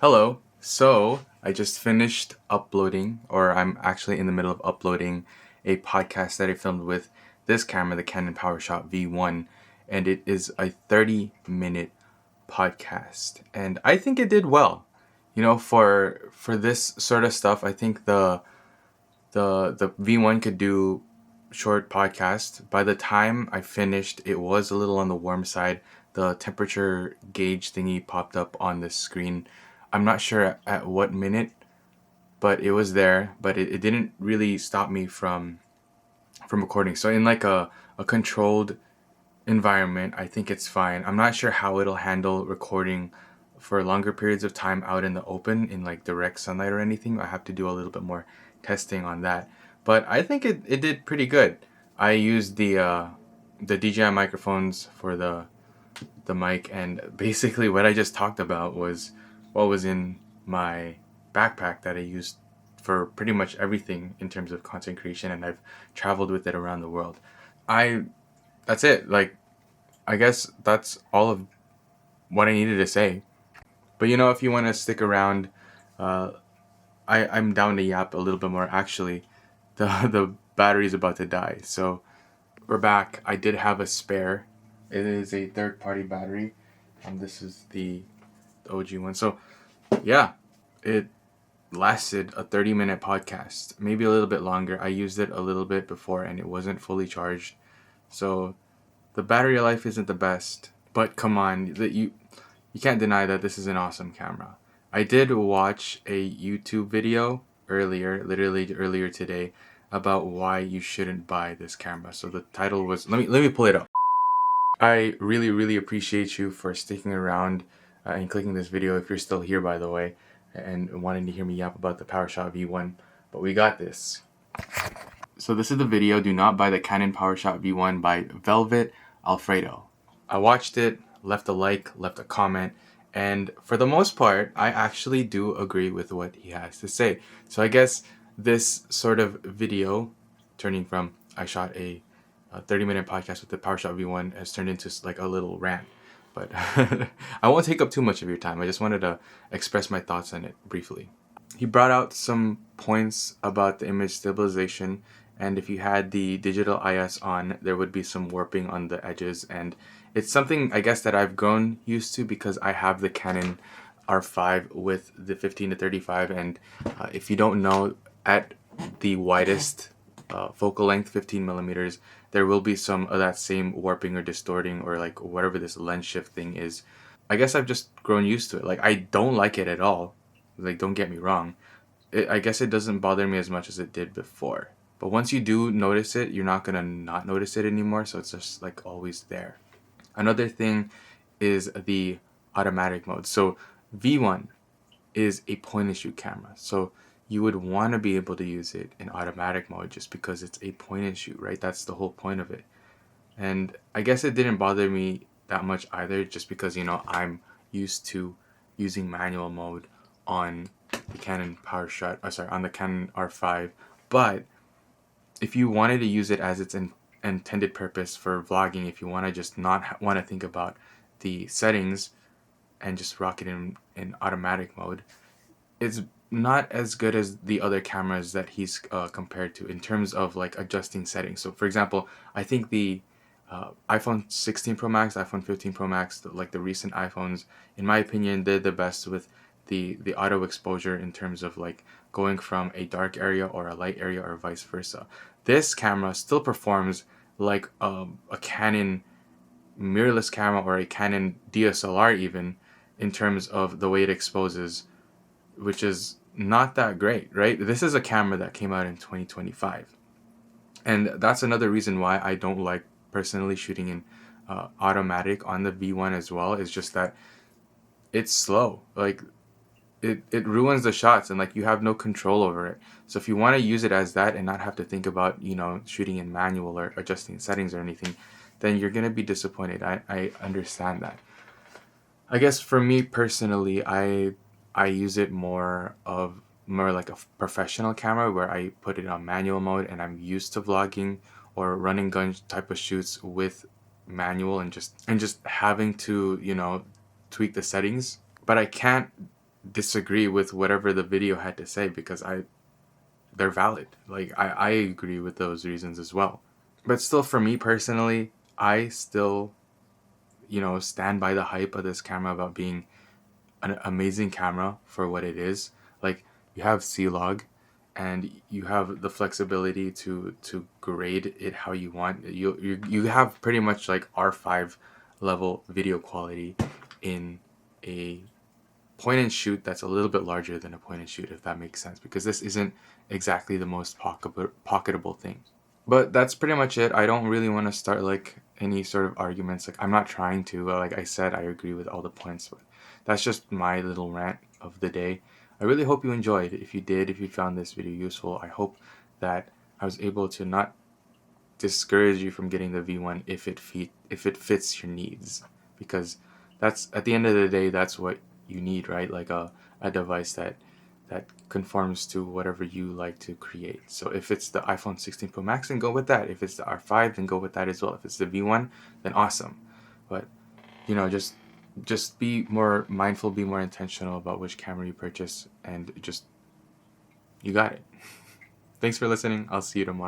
Hello. So I just finished uploading, or I'm actually in the middle of uploading a podcast that I filmed with this camera, the Canon PowerShot V1, and it is a 30-minute podcast. And I think it did well. For this sort of stuff, I think the V1 could do short podcast. By the time I finished, it was a little on the warm side. The temperature gauge thingy popped up on the screen. I'm not sure at what minute, but it was there. But it didn't really stop me from recording. So in like a controlled environment, I think it's fine. I'm not sure how it'll handle recording for longer periods of time out in the open in like direct sunlight or anything. I have to do a little bit more testing on that. But I think it did pretty good. I used the DJI microphones for the mic, and basically what I just talked about was what was in my backpack that I used for pretty much everything in terms of content creation, and I've traveled with it around the world. I That's it. Like, I guess that's all of what I needed to say. But if you want to stick around, uh, I'm down to yap a little bit more. Actually, the battery's about to die, so we're back. I did have a spare. It is a third-party battery, and this is the OG one. So yeah, it lasted a 30-minute podcast, maybe a little bit longer. I used it a little bit before, and it wasn't fully charged, so the battery life isn't the best. But come on, you can't deny that this is an awesome camera. I did watch a YouTube video literally earlier today, about why you shouldn't buy this camera. So the title was, let me pull it up. I really, really appreciate you for sticking around and clicking this video, if you're still here, by the way, and wanting to hear me yap about the PowerShot V1. But we got this. So this is the video. Do not buy the Canon PowerShot V1 by Velvet Alfredo. I watched it, left a like, left a comment, and for the most part, I actually do agree with what he has to say. So I guess this sort of video, turning from I shot a 30-minute podcast with the PowerShot V1, has turned into like a little rant. But I won't take up too much of your time. I just wanted to express my thoughts on it briefly. He brought out some points about the image stabilization, and if you had the digital IS on, there would be some warping on the edges, and it's something I guess that I've grown used to because I have the Canon R5 with the 15 to 35, and if you don't know, at the widest focal length, 15 millimeters, there will be some of that same warping or distorting or like whatever this lens shift thing is. I guess I've just grown used to it. Like, I don't like it at all. Like, don't get me wrong. I guess it doesn't bother me as much as it did before. But once you do notice it, you're not gonna not notice it anymore. So it's just like always there. Another thing is the automatic mode. So V1 is a point and shoot camera. So you would want to be able to use it in automatic mode just because it's a point and shoot, right? That's the whole point of it. And I guess it didn't bother me that much either, just because, I'm used to using manual mode on the Canon on the Canon R5. But if you wanted to use it as its intended purpose for vlogging, if you want to just not want to think about the settings and just rock it in automatic mode, it's not as good as the other cameras that he's compared to in terms of like adjusting settings. So for example, I think the iPhone 16 Pro Max, iPhone 15 Pro Max, like the recent iPhones, in my opinion, they're the best with the auto exposure in terms of like going from a dark area or a light area or vice versa. This camera still performs like a Canon mirrorless camera or a Canon DSLR even, in terms of the way it exposes, which is not that great, right? This is a camera that came out in 2025. And that's another reason why I don't like personally shooting in automatic on the V1 as well, is just that it's slow. Like, it ruins the shots, and like you have no control over it. So if you want to use it as that and not have to think about, shooting in manual or adjusting settings or anything, then you're going to be disappointed. I understand that. I guess for me personally, I use it more like a professional camera where I put it on manual mode, and I'm used to vlogging or running gun type of shoots with manual and just having to, tweak the settings. But I can't disagree with whatever the video had to say, because they're valid. Like, I agree with those reasons as well. But still, for me personally, I still, stand by the hype of this camera about being an amazing camera for what it is. Like, you have C-Log, and you have the flexibility to grade it how you want. You have pretty much like R5 level video quality in a point and shoot that's a little bit larger than a point and shoot, if that makes sense, because this isn't exactly the most pocketable thing. But that's pretty much it. I don't really want to start like any sort of arguments. Like, I'm not trying to. Like I said, I agree with all the points, but that's just my little rant of the day. I really hope you enjoyed. If you did, if you found this video useful, I hope that I was able to not discourage you from getting the V1 if it fits your needs, because that's, at the end of the day, that's what you need, right? Like a device that conforms to whatever you like to create. So if it's the iPhone 16 Pro Max, then go with that. If it's the R5, then go with that as well. If it's the V1, then awesome. But just be more mindful, be more intentional about which camera you purchase, and just, you got it. Thanks for listening. I'll see you tomorrow.